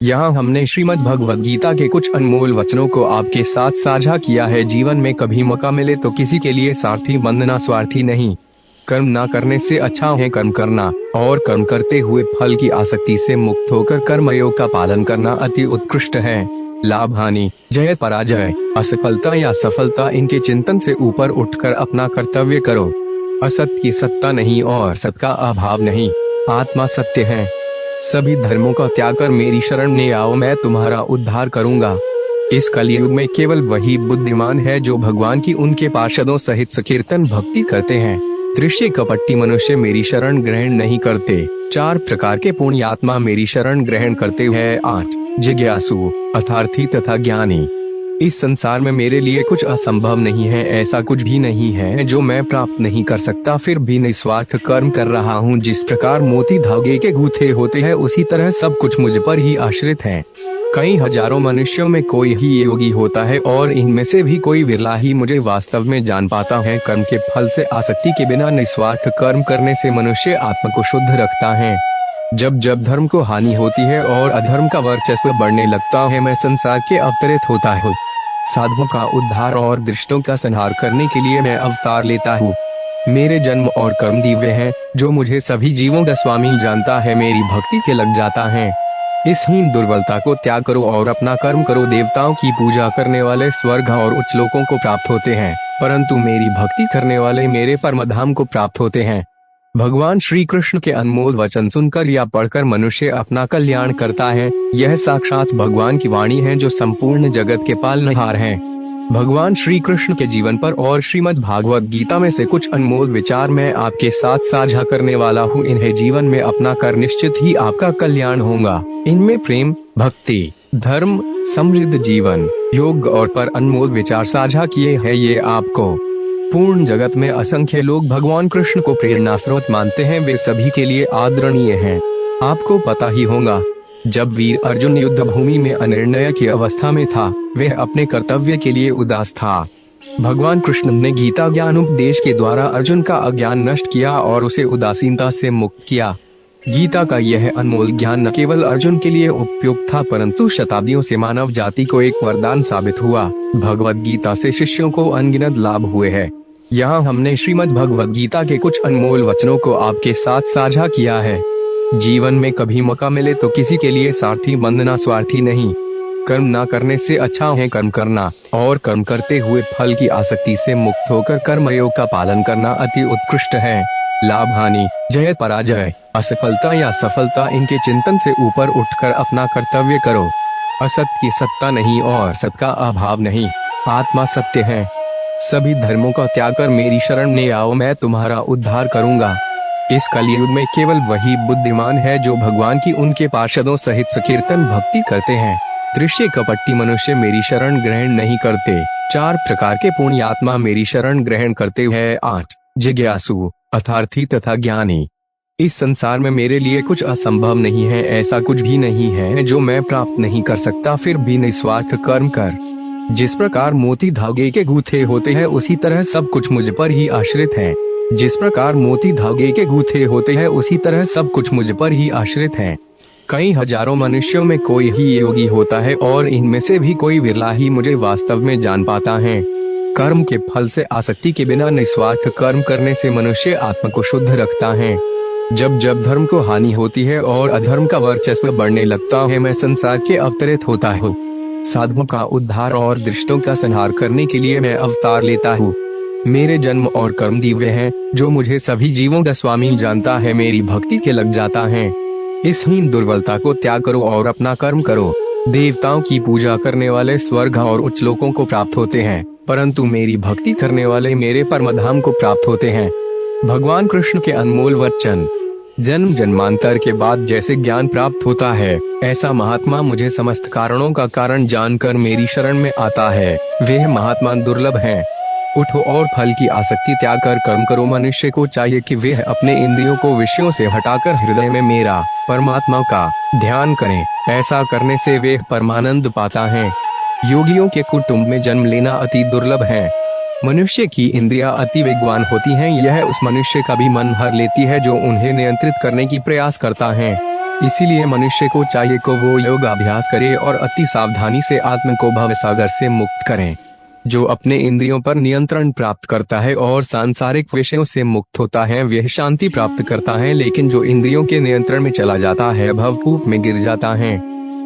यहाँ हमने श्रीमद् भगवद गीता के कुछ अनमोल वचनों को आपके साथ साझा किया है। जीवन में कभी मौका मिले तो किसी के लिए सारथी बनना स्वार्थी नहीं। कर्म ना करने से अच्छा है कर्म करना, और कर्म करते हुए फल की आसक्ति से मुक्त होकर कर्मयोग का पालन करना अति उत्कृष्ट है। लाभ हानि, जय पराजय, असफलता या सफलता, इनके चिंतन से ऊपर उठकर अपना कर्तव्य करो। असत की सत्ता नहीं और सत का अभाव नहीं, आत्मा सत्य है। सभी धर्मों का त्याग कर मेरी शरण में आओ, मैं तुम्हारा उद्धार करूंगा। इस कलयुग में केवल वही बुद्धिमान है जो भगवान की उनके पार्षदों सहित सकीर्तन भक्ति करते हैं। दृश्य कपटी मनुष्य मेरी शरण ग्रहण नहीं करते। 4 प्रकार के पुण्य आत्मा मेरी शरण ग्रहण करते हैं। 8 जिज्ञासु, अर्थार्थी तथा ज्ञानी। इस संसार में मेरे लिए कुछ असंभव नहीं है। ऐसा कुछ भी नहीं है जो मैं प्राप्त नहीं कर सकता, फिर भी निस्वार्थ कर्म कर रहा हूँ। जिस प्रकार मोती धागे के गूथे होते हैं, उसी तरह सब कुछ मुझ पर ही आश्रित है। कई हजारों मनुष्यों में कोई ही योगी होता है और इनमें से भी कोई विरला ही मुझे वास्तव में जान पाता है। कर्म के फल से आसक्ति के बिना निस्वार्थ कर्म करने से मनुष्य आत्मा को शुद्ध रखता है। जब जब धर्म को हानि होती है और अधर्म का वर्चस्व बढ़ने लगता है, मैं संसार के अवतरित होता हूँ। साधुओं का उद्धार और दुष्टों का संहार करने के लिए मैं अवतार लेता हूँ। मेरे जन्म और कर्म दिव्य हैं, जो मुझे सभी जीवों का स्वामी जानता है, मेरी भक्ति के लग जाता है। इस हीन दुर्बलता को त्याग करो और अपना कर्म करो। देवताओं की पूजा करने वाले स्वर्ग और उच्च लोकों को प्राप्त होते हैं, परंतु मेरी भक्ति करने वाले मेरे परमधाम को प्राप्त होते हैं। भगवान श्री कृष्ण के अनमोल वचन सुनकर या पढ़कर मनुष्य अपना कल्याण करता है। यह साक्षात भगवान की वाणी है जो संपूर्ण जगत के पालनहार है। भगवान श्री कृष्ण के जीवन पर और श्रीमद् भागवत गीता में से कुछ अनमोल विचार मैं आपके साथ साझा करने वाला हूँ। इन्हें जीवन में अपना कर निश्चित ही आपका कल्याण होगा। इनमें प्रेम, भक्ति, धर्म, समृद्ध जीवन, योग और पर अनमोल विचार साझा किए हैं। ये आपको पूर्ण जगत में असंख्य लोग भगवान कृष्ण को प्रेरणा स्रोत मानते हैं, वे सभी के लिए आदरणीय हैं। आपको पता ही होगा, जब वीर अर्जुन युद्ध भूमि में अनिर्णय की अवस्था में था, वह अपने कर्तव्य के लिए उदास था। भगवान कृष्ण ने गीता ज्ञान उपदेश के द्वारा अर्जुन का अज्ञान नष्ट किया और उसे उदासीनता से मुक्त किया। गीता का यह अनमोल ज्ञान न केवल अर्जुन के लिए उपयुक्त था, परंतु शताब्दियों से मानव जाति को एक वरदान साबित हुआ। भगवद गीता से शिष्यों को अनगिनत लाभ हुए हैं। यहाँ हमने श्रीमद् भगवद गीता के कुछ अनमोल वचनों को आपके साथ साझा किया है। जीवन में कभी मौका मिले तो किसी के लिए सारथी बनना स्वार्थी नहीं। कर्म ना करने से अच्छा है कर्म करना, और कर्म करते हुए फल की आसक्ति से मुक्त होकर कर्मयोग का पालन करना अति उत्कृष्ट है। लाभ हानि, जय पराजय, असफलता या सफलता, इनके चिंतन से ऊपर उठकर अपना कर्तव्य करो। असत की सत्ता नहीं और सत का अभाव नहीं, आत्मा सत्य है। सभी धर्मों का त्याग कर मेरी शरण में आओ, मैं तुम्हारा उद्धार करूंगा। इस कलयुग में केवल वही बुद्धिमान है जो भगवान की उनके पार्षदों सहित सकीर्तन भक्ति करते हैं। दृश्य कपटी मनुष्य मेरी शरण ग्रहण नहीं करते। 4 प्रकार के पुण्य आत्मा मेरी शरण ग्रहण करते हैं। 8 जिज्ञासु, अर्थार्थी तथा ज्ञानी। इस संसार में मेरे लिए कुछ असंभव नहीं है। ऐसा कुछ भी नहीं है जो मैं प्राप्त नहीं कर सकता, फिर भी निस्वार्थ कर्म कर। जिस प्रकार मोती धागे के गूथे होते हैं, उसी तरह सब कुछ मुझ पर ही आश्रित है। जिस प्रकार मोती धागे के गूथे होते हैं, उसी तरह सब कुछ मुझ पर ही आश्रित है। कई हजारों मनुष्यों में कोई ही योगी होता है और इनमें से भी कोई विरला ही मुझे वास्तव में जान पाता है। कर्म के फल से आसक्ति के बिना निस्वार्थ कर्म करने से मनुष्य आत्मा को शुद्ध रखता है। जब जब धर्म को हानि होती है और अधर्म का वर्चस्व बढ़ने लगता है, मैं संसार के अवतरित होता हूँ। साधुओं का उद्धार और दुष्टों का संहार करने के लिए मैं अवतार लेता हूँ। मेरे जन्म और कर्म दिव्य हैं, जो मुझे सभी जीवों का स्वामी जानता है, मेरी भक्ति के लग जाता है। इस हीन दुर्बलता को त्याग करो और अपना कर्म करो। देवताओं की पूजा करने वाले स्वर्ग और उच्च लोकों को प्राप्त होते हैं, परंतु मेरी भक्ति करने वाले मेरे परमधाम को प्राप्त होते हैं। भगवान कृष्ण के अनमोल वचन। जन्म जन्मांतर के बाद जैसे ज्ञान प्राप्त होता है, ऐसा महात्मा मुझे समस्त कारणों का कारण जानकर मेरी शरण में आता है। वे महात्मा दुर्लभ हैं। उठो और फल की आसक्ति त्याग कर कर्म करो। मनुष्य को चाहिए कि वह अपने इंद्रियों को विषयों से हटाकर हृदय में मेरा परमात्मा का ध्यान करें। ऐसा करने से वे परमानंद पाता है। योगियों के कुटुंब में जन्म लेना अति दुर्लभ है। मनुष्य की इंद्रियां अति वेगवान होती हैं। यह उस मनुष्य का भी मन हर लेती है जो उन्हें नियंत्रित करने की प्रयास करता है। इसीलिए मनुष्य को चाहिए को वो योग अभ्यास करे और अति सावधानी से आत्मा को भवसागर से मुक्त करें। जो अपने इंद्रियों पर नियंत्रण प्राप्त करता है और सांसारिक विषयों से मुक्त होता है वह शांति प्राप्त करता है, लेकिन जो इंद्रियों के नियंत्रण में चला जाता है भवकूप में गिर जाता है।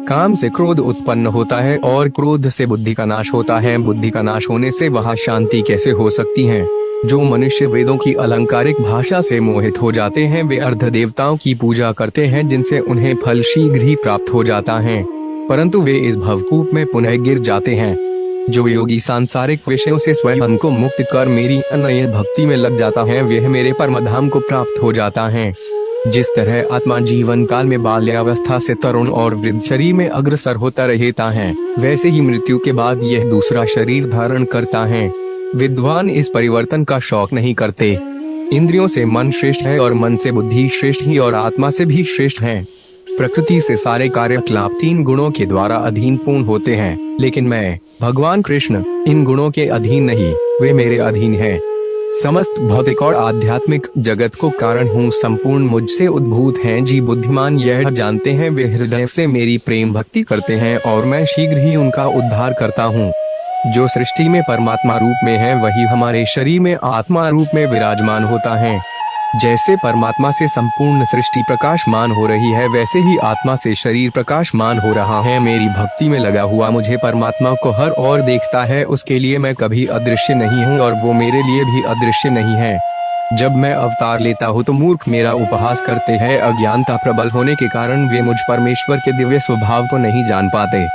काम से क्रोध उत्पन्न होता है और क्रोध से बुद्धि का नाश होता है। बुद्धि का नाश होने से वहाँ शांति कैसे हो सकती है। जो मनुष्य वेदों की अलंकारिक भाषा से मोहित हो जाते हैं वे अर्ध देवताओं की पूजा करते हैं, जिनसे उन्हें फल शीघ्र ही प्राप्त हो जाता है, परंतु वे इस भवकूप में पुनः गिर जाते हैं। जो योगी सांसारिक विषयों से स्वयं को मुक्त कर मेरी अनन्य भक्ति में लग जाता है वह मेरे परमधाम को प्राप्त हो जाता है। जिस तरह आत्मा जीवन काल में बाल्यावस्था से तरुण और वृद्ध शरीर में अग्रसर होता रहता है, वैसे ही मृत्यु के बाद यह दूसरा शरीर धारण करता है। विद्वान इस परिवर्तन का शौक नहीं करते। इंद्रियों से मन श्रेष्ठ है और मन से बुद्धि श्रेष्ठ ही और आत्मा से भी श्रेष्ठ है। प्रकृति से सारे कार्यकलाप 3 गुणों के द्वारा अधीन पूर्ण होते हैं, लेकिन मैं भगवान कृष्ण इन गुणों के अधीन नहीं, वे मेरे अधीन हैं। समस्त भौतिक और आध्यात्मिक जगत को कारण हूँ, संपूर्ण मुझसे उद्भूत हैं। जी बुद्धिमान यह जानते हैं, वे हृदय से मेरी प्रेम भक्ति करते हैं और मैं शीघ्र ही उनका उद्धार करता हूँ। जो सृष्टि में परमात्मा रूप में है वही हमारे शरीर में आत्मा रूप में विराजमान होता है। जैसे परमात्मा से संपूर्ण सृष्टि प्रकाशमान हो रही है वैसे ही आत्मा से शरीर प्रकाशमान हो रहा है। मेरी भक्ति में लगा हुआ मुझे परमात्मा को हर ओर देखता है, उसके लिए मैं कभी अदृश्य नहीं हूँ और वो मेरे लिए भी अदृश्य नहीं है। जब मैं अवतार लेता हूँ तो मूर्ख मेरा उपहास करते हैं। अज्ञानता प्रबल होने के कारण वे मुझ परमेश्वर के दिव्य स्वभाव को नहीं जान पाते।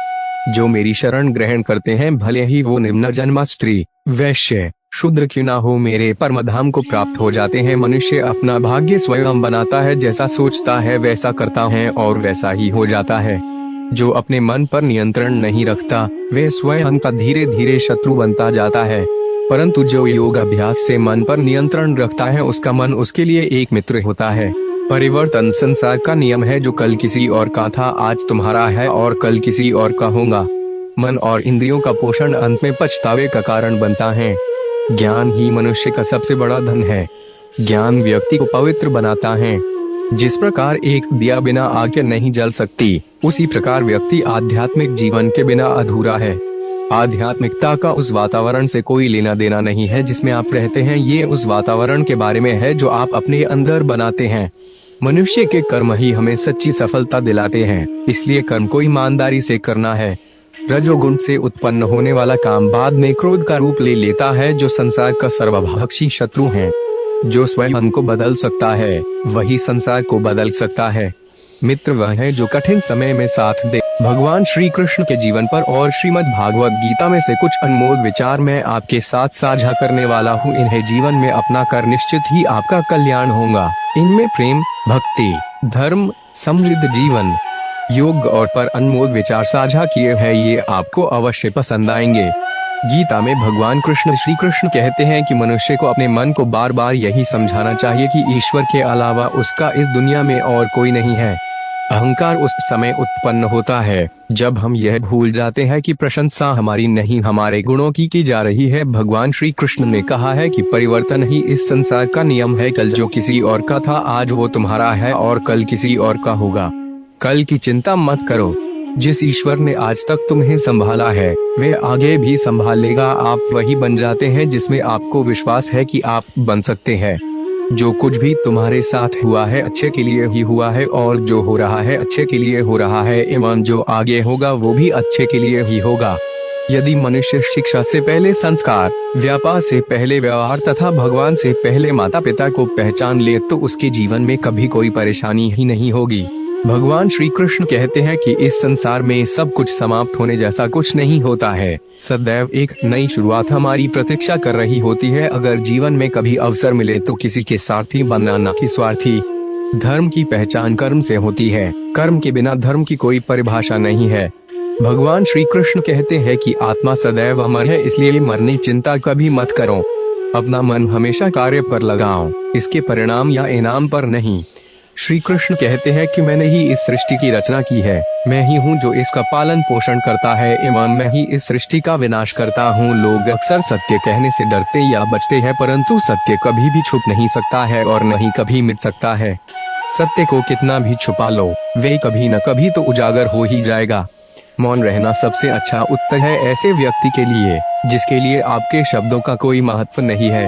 जो मेरी शरण ग्रहण करते हैं भले ही वो निम्न जन्मा स्त्री वैश्य शूद्र क्यों ना हो, मेरे परमधाम को प्राप्त हो जाते हैं। मनुष्य अपना भाग्य स्वयं बनाता है, जैसा सोचता है वैसा करता है और वैसा ही हो जाता है। जो अपने मन पर नियंत्रण नहीं रखता वे स्वयं का धीरे धीरे शत्रु बनता जाता है, परंतु जो योग अभ्यास से मन पर नियंत्रण रखता है उसका मन उसके लिए एक मित्र होता है। परिवर्तन संसार का नियम है, जो कल किसी और का था आज तुम्हारा है और कल किसी और का होगा। मन और इंद्रियों का पोषण अंत में पछतावे का कारण बनता है। ज्ञान ही मनुष्य का सबसे बड़ा धन है। ज्ञान व्यक्ति को पवित्र बनाता है। जिस प्रकार एक दिया बिना आग के नहीं जल सकती, उसी प्रकार व्यक्ति आध्यात्मिक जीवन के बिना अधूरा है। आध्यात्मिकता का उस वातावरण से कोई लेना देना नहीं है जिसमें आप रहते हैं, ये उस वातावरण के बारे में है जो आप अपने अंदर बनाते हैं। मनुष्य के कर्म ही हमें सच्ची सफलता दिलाते हैं, इसलिए कर्म को ईमानदारी से करना है। रजोगुण से उत्पन्न होने वाला काम बाद में क्रोध का रूप ले लेता है, जो संसार का सर्वभक्षी शत्रु है। जो स्वयं को बदल सकता है वही संसार को बदल सकता है। मित्र वह है जो कठिन समय में साथ दे। भगवान श्री कृष्ण के जीवन पर और श्रीमद् भागवत गीता में से कुछ अनमोल विचार मैं आपके साथ साझा करने वाला हूँ। इन्हें जीवन में अपना कर निश्चित ही आपका कल्याण होगा। इनमें प्रेम, भक्ति, धर्म, समृद्ध जीवन, योग और पर अनमोल विचार साझा किए हैं, ये आपको अवश्य पसंद आएंगे। गीता में भगवान कृष्ण श्री कृष्ण कहते हैं कि मनुष्य को अपने मन को बार बार यही समझाना चाहिए कि ईश्वर के अलावा उसका इस दुनिया में और कोई नहीं है। अहंकार उस समय उत्पन्न होता है जब हम यह भूल जाते हैं कि प्रशंसा हमारी नहीं हमारे गुणों की जा रही है। भगवान श्री कृष्ण ने कहा है कि परिवर्तन ही इस संसार का नियम है। कल जो किसी और का था आज वो तुम्हारा है और कल किसी और का होगा। कल की चिंता मत करो। जिस ईश्वर ने आज तक तुम्हें संभाला है वे आगे भी संभाल लेगा। आप वही बन जाते हैं जिसमें आपको विश्वास है कि आप बन सकते हैं। जो कुछ भी तुम्हारे साथ हुआ है अच्छे के लिए ही हुआ है और जो हो रहा है अच्छे के लिए हो रहा है एवं जो आगे होगा वो भी अच्छे के लिए ही होगा। यदि मनुष्य शिक्षा से पहले संस्कार, व्यापार से पहले व्यवहार तथा भगवान से पहले माता पिता को पहचान ले तो उसके जीवन में कभी कोई परेशानी ही नहीं होगी। भगवान श्री कृष्ण कहते हैं कि इस संसार में सब कुछ समाप्त होने जैसा कुछ नहीं होता है। सदैव एक नई शुरुआत हमारी प्रतीक्षा कर रही होती है। अगर जीवन में कभी अवसर मिले तो किसी के सारथी बनना न कि स्वार्थी। धर्म की पहचान कर्म से होती है। कर्म के बिना धर्म की कोई परिभाषा नहीं है। भगवान श्री कृष्ण कहते हैं कि आत्मा सदैव अमर है, इसलिए मरने चिंता कभी मत करो। अपना मन हमेशा कार्य पर लगाओ, इसके परिणाम या इनाम पर नहीं। श्री कृष्ण कहते हैं कि मैंने ही इस सृष्टि की रचना की है, मैं ही हूँ जो इसका पालन पोषण करता है एवं मैं ही इस सृष्टि का विनाश करता हूँ। लोग अक्सर सत्य कहने से डरते या बचते हैं, परंतु सत्य कभी भी छुप नहीं सकता है और न ही कभी मिट सकता है। सत्य को कितना भी छुपा लो, वे कभी न कभी तो उजागर हो ही जाएगा। मौन रहना सबसे अच्छा उत्तर है ऐसे व्यक्ति के लिए जिसके लिए आपके शब्दों का कोई महत्व नहीं है।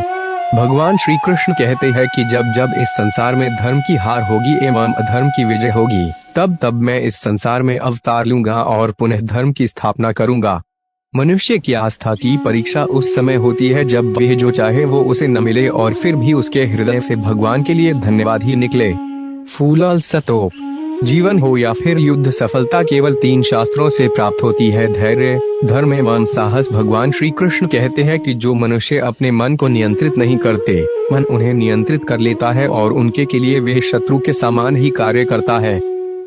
भगवान श्री कृष्ण कहते हैं कि जब जब इस संसार में धर्म की हार होगी एवं अधर्म की विजय होगी, तब तब मैं इस संसार में अवतार लूंगा और पुनः धर्म की स्थापना करूंगा। मनुष्य की आस्था की परीक्षा उस समय होती है जब वह जो चाहे वो उसे न मिले और फिर भी उसके हृदय से भगवान के लिए धन्यवाद ही निकले। फूलाल सतोप। जीवन हो या फिर युद्ध, सफलता केवल 3 शास्त्रों से प्राप्त होती है: धैर्य, धर्म एवं साहस। भगवान श्री कृष्ण कहते हैं कि जो मनुष्य अपने मन को नियंत्रित नहीं करते, मन उन्हें नियंत्रित कर लेता है और उनके के लिए वे शत्रु के समान ही कार्य करता है।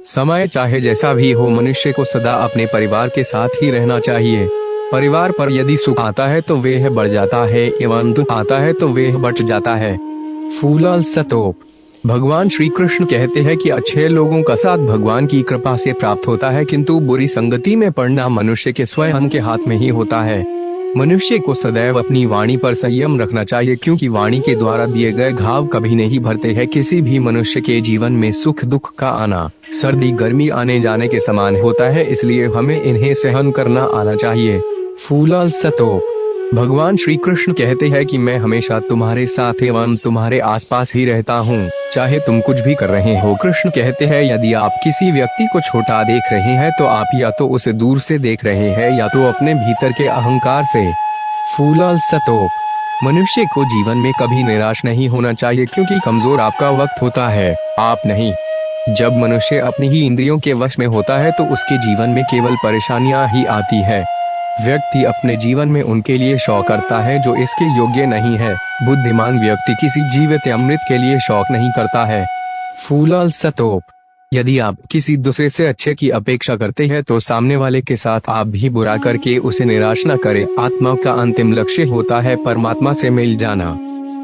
समय चाहे जैसा भी हो, मनुष्य को सदा अपने परिवार के साथ ही रहना चाहिए। परिवार पर यदि सुख आता है तो वह बढ़ जाता है एवं दुख आता है तो वह बट जाता है। फूलाल सतोप। भगवान श्री कृष्ण कहते हैं कि अच्छे लोगों का साथ भगवान की कृपा से प्राप्त होता है, किंतु बुरी संगति में पड़ना मनुष्य के स्वयं के हाथ में ही होता है। मनुष्य को सदैव अपनी वाणी पर संयम रखना चाहिए, क्योंकि वाणी के द्वारा दिए गए घाव कभी नहीं भरते हैं। किसी भी मनुष्य के जीवन में सुख दुख का आना सर्दी गर्मी आने जाने के समान होता है, इसलिए हमें इन्हें सहन करना आना चाहिए। फूलाल सतोप। भगवान श्री कृष्ण कहते हैं कि मैं हमेशा तुम्हारे साथ एवं तुम्हारे आसपास ही रहता हूँ, चाहे तुम कुछ भी कर रहे हो। कृष्ण कहते हैं यदि आप किसी व्यक्ति को छोटा देख रहे हैं तो आप या तो उसे दूर से देख रहे हैं या तो अपने भीतर के अहंकार से। फूलाल सतोप। मनुष्य को जीवन में कभी निराश नहीं होना चाहिए, क्योंकि कमजोर आपका वक्त होता है, आप नहीं। जब मनुष्य अपनी ही इंद्रियों के वश में होता है तो उसके जीवन में केवल परेशानियां ही आती है। व्यक्ति अपने जीवन में उनके लिए शौक करता है जो इसके योग्य नहीं है। बुद्धिमान व्यक्ति किसी जीवित अमृत के लिए शौक नहीं करता है। फूलाल सतोप। यदि आप किसी दूसरे से अच्छे की अपेक्षा करते हैं तो सामने वाले के साथ आप भी बुरा करके उसे निराश न करें। आत्मा का अंतिम लक्ष्य होता है परमात्मा से मिल जाना।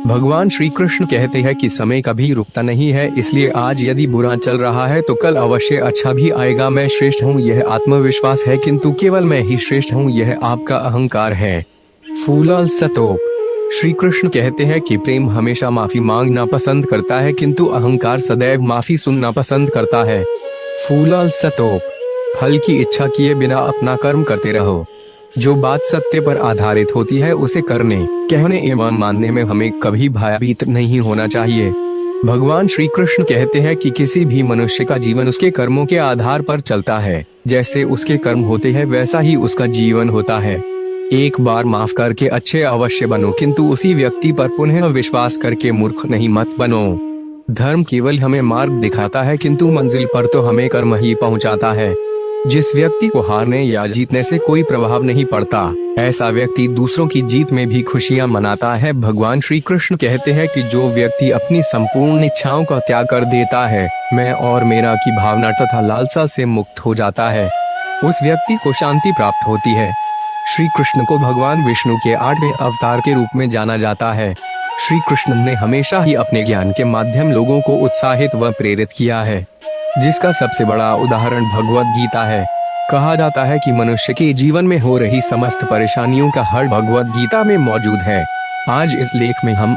भगवान श्री कृष्ण कहते हैं कि समय कभी रुकता नहीं है, इसलिए आज यदि बुरा चल रहा है तो कल अवश्य अच्छा भी आएगा। मैं श्रेष्ठ हूँ यह आत्मविश्वास है, किंतु केवल मैं ही श्रेष्ठ हूँ यह आपका अहंकार है। फूलाल सतोप। श्री कृष्ण कहते हैं कि प्रेम हमेशा माफी मांगना पसंद करता है, किंतु अहंकार सदैव माफी सुनना पसंद करता है। फूलाल सतोप। फल की इच्छा किए बिना अपना कर्म करते रहो। जो बात सत्य पर आधारित होती है उसे करने कहने एवं मानने में हमें कभी भयभीत नहीं होना चाहिए। भगवान श्री कृष्ण कहते हैं कि किसी भी मनुष्य का जीवन उसके कर्मों के आधार पर चलता है। जैसे उसके कर्म होते हैं वैसा ही उसका जीवन होता है। एक बार माफ करके अच्छे अवश्य बनो, किंतु उसी व्यक्ति पर पुनः विश्वास करके मूर्ख नहीं मत बनो। धर्म केवल हमें मार्ग दिखाता है, किंतु मंजिल पर तो हमें कर्म ही पहुंचाता है। जिस व्यक्ति को हारने या जीतने से कोई प्रभाव नहीं पड़ता, ऐसा व्यक्ति दूसरों की जीत में भी खुशियां मनाता है। भगवान श्री कृष्ण कहते हैं कि जो व्यक्ति अपनी संपूर्ण इच्छाओं का त्याग कर देता है, मैं और मेरा की भावना तथा लालसा से मुक्त हो जाता है, उस व्यक्ति को शांति प्राप्त होती है। श्री कृष्ण को भगवान विष्णु के 8वें अवतार के रूप में जाना जाता है। श्री कृष्ण ने हमेशा ही अपने ज्ञान के माध्यम लोगों को उत्साहित व प्रेरित किया है, जिसका सबसे बड़ा उदाहरण भगवद गीता है। कहा जाता है कि मनुष्य के जीवन में हो रही समस्त परेशानियों का हल भगवद गीता में मौजूद है। आज इस लेख में हम